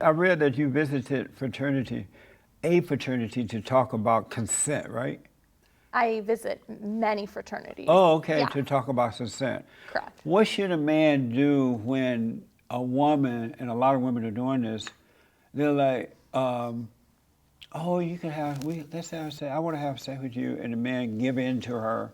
I read that you visited a fraternity to talk about consent, right? I visit many fraternities. Oh, okay, Yeah, to talk about consent. correct. What should a man do when a woman, and a lot of women are doing this, they're like, oh, you can have, let's have sex, I want to have sex with you, and the man give in to her,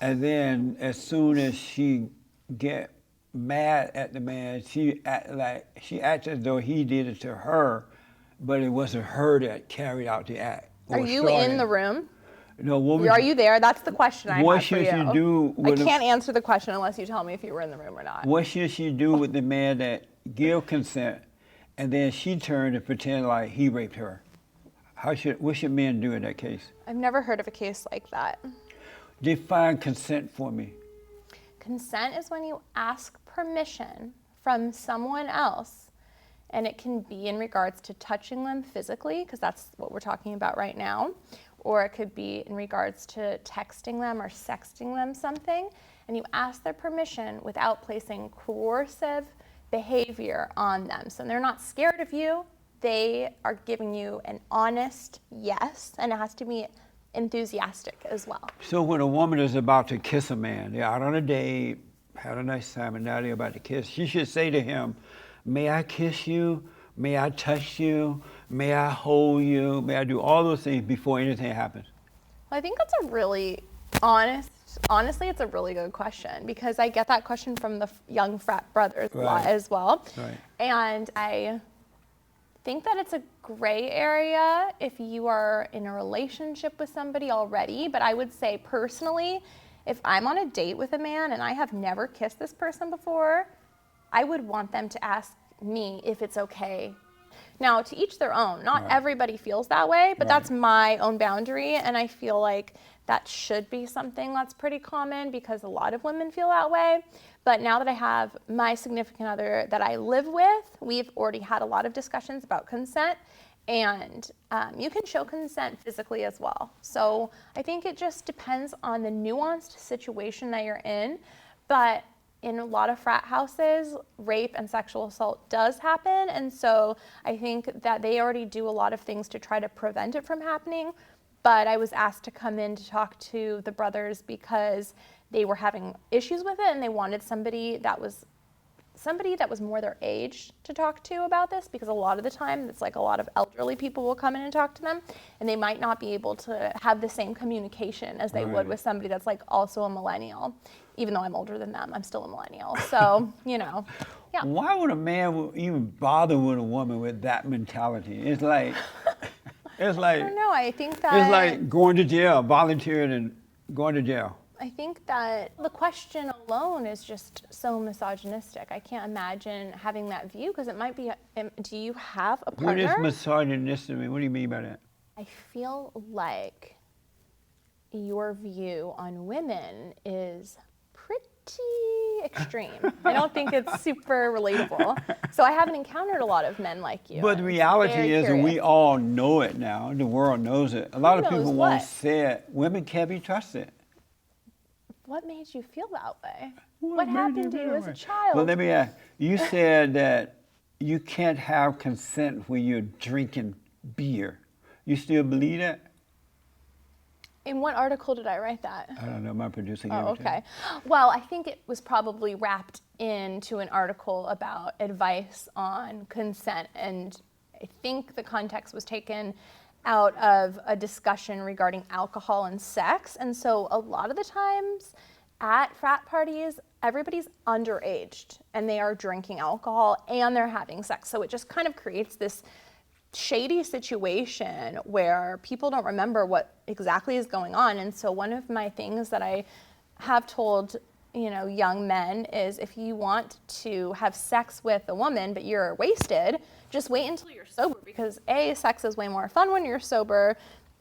and then as soon as she get mad at the man, she acts as though he did it to her, but it wasn't her that carried out the act. Are you in the room? No, what would Are you there? That's the question I what had for should she you. do I with can't answer the question unless you tell me if you were in the room or not. what should she do with the man that give consent, and then she turned and pretend like he raped her? What should men do in that case? I've never heard of a case like that. Define consent for me. Consent is when you ask permission from someone else, and it can be in regards to touching them physically, because that's what we're talking about right now, or it could be in regards to texting them or sexting them something, and you ask their permission without placing coercive behavior on them. So they're not scared of you, they are giving you an honest yes, and it has to be enthusiastic as well. So when a woman is about to kiss a man, they're out on a date, had a nice time, and now they're about to kiss, she should say to him, may I kiss you? May I touch you? May I hold you? May I do all those things before anything happens? Well, I think that's a really honestly, it's a really good question, because I get that question from the young frat brothers a lot as well. Right. And I think that it's a gray area if you are in a relationship with somebody already. But I would say personally, if I'm on a date with a man and I have never kissed this person before, I would want them to ask me if it's okay. Now, to each their own. Not everybody feels that way, but that's my own boundary, and I feel like that should be something that's pretty common because a lot of women feel that way. But now that I have my significant other that I live with, we've already had a lot of discussions about consent, and you can show consent physically as well. So I think it just depends on the nuanced situation that you're in, but in a lot of frat houses, rape and sexual assault does happen, and so I think that they already do a lot of things to try to prevent it from happening. But I was asked to come in to talk to the brothers because they were having issues with it, and they wanted somebody that was more their age to talk to about this, because a lot of the time it's like a lot of elderly people will come in and talk to them, and they might not be able to have the same communication as they would with somebody that's like also a millennial. Even though I'm older than them, I'm still a millennial. So, yeah. Why would a man even bother with a woman with that mentality? It's like, I don't know. I think that it's like going to jail, volunteering and going to jail. I think that the question alone is just so misogynistic. I can't imagine having that view, because it might be, do you have a partner? What is misogynistic? What do you mean by that? I feel like your view on women is pretty extreme. I don't think it's super relatable. So I haven't encountered a lot of men like you. But the reality is, and we all know it now, the world knows it. A lot of people won't say it. Women can't be trusted. What made you feel that way? What happened to you as a child? Well, let me ask. You said that you can't have consent when you're drinking beer. You still believe that? In what article did I write that? I don't know. My producer gave Oh, it to me. okay. Well, I think it was probably wrapped into an article about advice on consent, and I think the context was taken out of a discussion regarding alcohol and sex. And so a lot of the times at frat parties, everybody's underaged and they are drinking alcohol and they're having sex. So it just kind of creates this shady situation where people don't remember what exactly is going on. And so one of my things that I have told young men is, if you want to have sex with a woman but you're wasted, just wait until you're sober, because A, sex is way more fun when you're sober,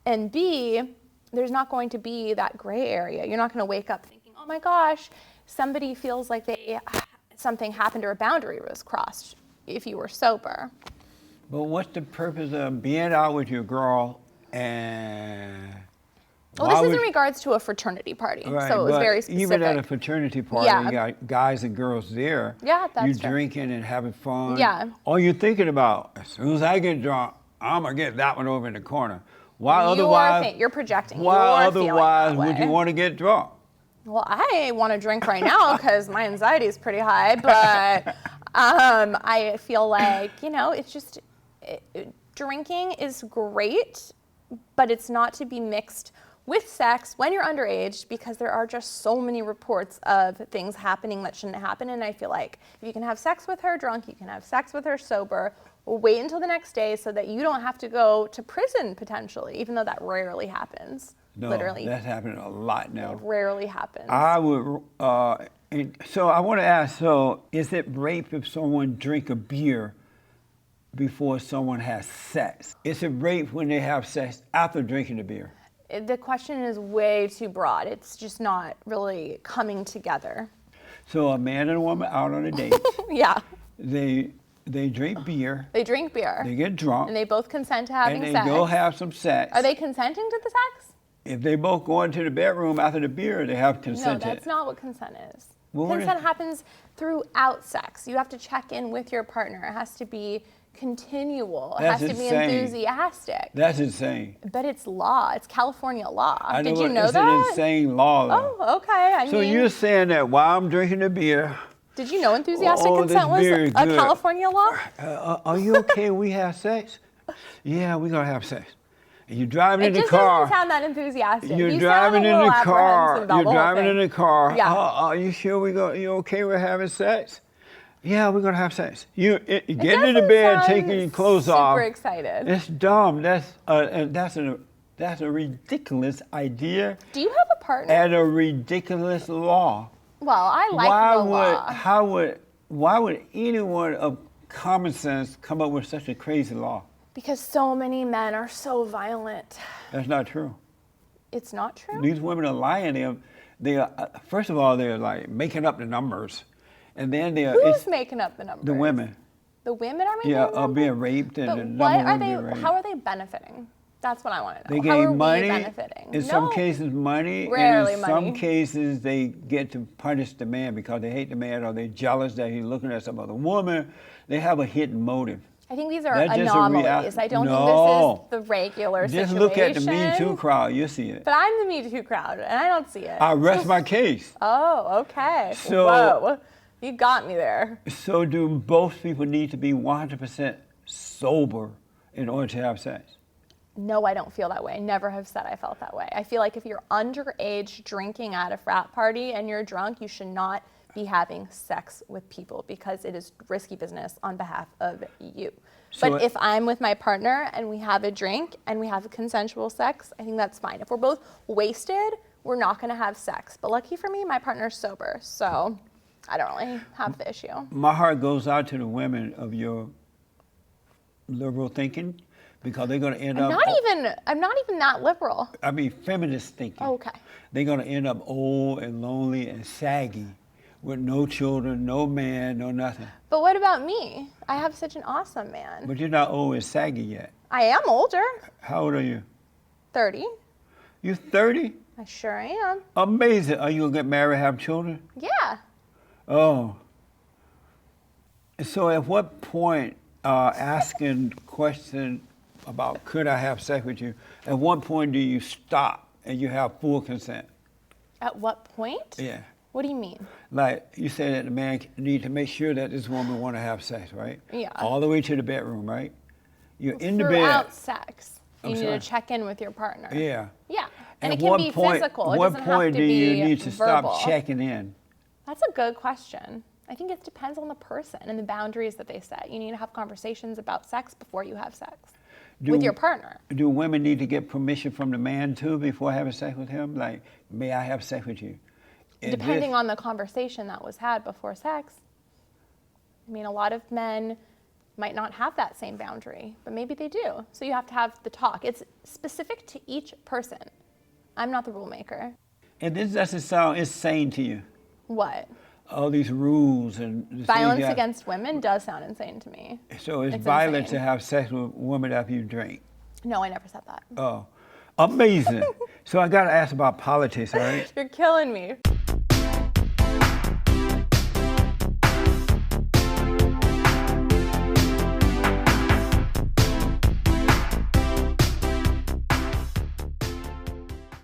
and B, there's not going to be that gray area. You're not going to wake up thinking, oh my gosh, somebody feels like something happened or a boundary was crossed if you were sober. But what's the purpose of being out with your girl and Well, this is in regards to a fraternity party, Right, so it was but very specific. even at a fraternity party, Yeah. you got guys and girls there. Yeah, that's you true. drinking and having fun. Yeah. All you're thinking about, as soon as I get drunk, I'm gonna get that one over in the corner. Why You're projecting. Why You're feeling otherwise that would you way. want to get drunk? Well, I want to drink right now because my anxiety is pretty high, but I feel like, it's just, drinking is great, but it's not to be mixed with sex when you're underage, because there are just so many reports of things happening that shouldn't happen. And I feel like if you can have sex with her drunk, you can have sex with her sober. Wait until the next day so that you don't have to go to prison potentially, even though that rarely happens. No, Literally. that's happening a lot now. It rarely happens. I would, so I want to ask, so is it rape if someone drink a beer before someone has sex? Is it rape when they have sex after drinking the beer? The question is way too broad. It's just not really coming together. So a man and a woman out on a date, Yeah. they drink beer, They drink beer. they get drunk, And they both consent to having and they sex. go have some sex. Are they consenting to the sex? If they both go into the bedroom after the beer, they have No, consented. that's not what consent is. Well, what Consent is- happens throughout sex. You have to check in with your partner. It has to be continual. It That's has to be insane. enthusiastic. That's insane. But it's law. It's California law. I Did you it- know it's that? an insane law. Though. Oh, okay. So you're saying that while I'm drinking the beer, Did you know enthusiastic Oh, this consent was beer is a good. California law? are you okay? We have sex? Yeah, we're gonna have sex. And you're driving It in the just car. doesn't sound that enthusiastic. You're You driving sound a in little the car. apprehensive about You're the whole driving in thing. the car. Yeah. Are you sure you okay with having sex? Yeah, we're gonna have sex. You getting into doesn't bed, sound taking your clothes off. Super excited. It's dumb. That's a ridiculous idea Do you have a partner? and a ridiculous law. Well, I like the law. Why would anyone of common sense come up with such a crazy law? Because so many men are so violent. That's not true. It's not true? These women are lying. They are first of all, they're like making up the numbers, and then Who's making up the numbers? the women. The women are making Yeah, up the numbers? being raped and But the what number of are women being they? raped. How are they benefiting? That's what I want to know. They How are gain money. we benefiting? In No. some cases, money. Rarely and in money. some cases, they get to punish the man because they hate the man or they're jealous that he's looking at some other woman. They have a hidden motive. I think these are That's just a anomalies. I don't think No. this is the regular Just situation. look at the Me Too crowd, you see it. But I'm the Me Too crowd, and I don't see it. I rest my case. Oh, okay. So- Whoa. You got me there. So do both people need to be 100% sober in order to have sex? No, I don't feel that way. I never have said I felt that way. I feel like if you're underage drinking at a frat party and you're drunk, you should not be having sex with people because it is risky business on behalf of you. So But if I'm with my partner and we have a drink and we have consensual sex, I think that's fine. If we're both wasted, we're not going to have sex. But lucky for me, my partner's sober, so I don't really have the issue. My heart goes out to the women of your liberal thinking because they're going to end I'm up. not even that liberal. I mean, feminist thinking. Okay. They're going to end up old and lonely and saggy with no children, no man, no nothing. But what about me? I have such an awesome man. But you're not old and saggy yet. I am older, How old are you? 30. You're 30? I sure am. Amazing. Are you going to get married, have children? Yeah. Oh. So at what point, asking question about could I have sex with you, at what point do you stop and you have full consent? At what point? Yeah. What do you mean? Like you said that the man need to make sure that this woman want to have sex, right? Yeah. All the way to the bedroom, right? You're in the Throughout bed. sex, I'm you need sorry. to check in with your partner. Yeah. Yeah. And At it can what be point, physical. It what doesn't point have to do you be need to verbal. stop checking in? That's a good question. I think it depends on the person and the boundaries that they set. You need to have conversations about sex before you have sex with your partner. Do women need to get permission from the man too before having sex with him? Like, may I have sex with you? Depending on the conversation that was had before sex. I mean, a lot of men might not have that same boundary, but maybe they do. So you have to have the talk. It's specific to each person. I'm not the rule maker. And this doesn't sound insane to you. What? All these rules and the Violence things against women does sound insane to me. So it's It's violent insane. to have sex with a woman after you drink. No, I never said that. Oh, Amazing. So I got to ask about politics, all right? You're killing me.